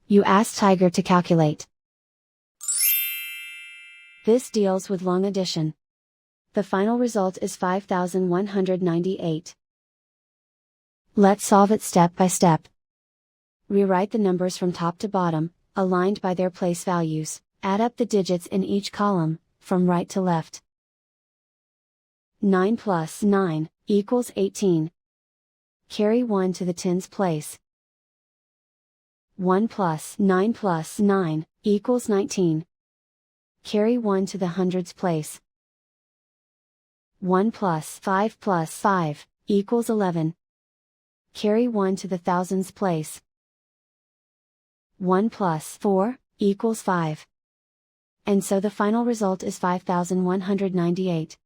You ask Tiger to calculate. This deals with long addition. The final result is 5198. Let's solve it step by step. Rewrite the numbers from top to bottom, aligned by their place values, add up the digits in each column, from right to left. 9 plus 9 equals 18. Carry 1 to the tens place. 1 plus 9 equals 19. Carry 1 to the hundreds place. 1 plus 5 equals 11. Carry 1 to the thousands place. 1 plus 4 equals 5. And so the final result is 5198.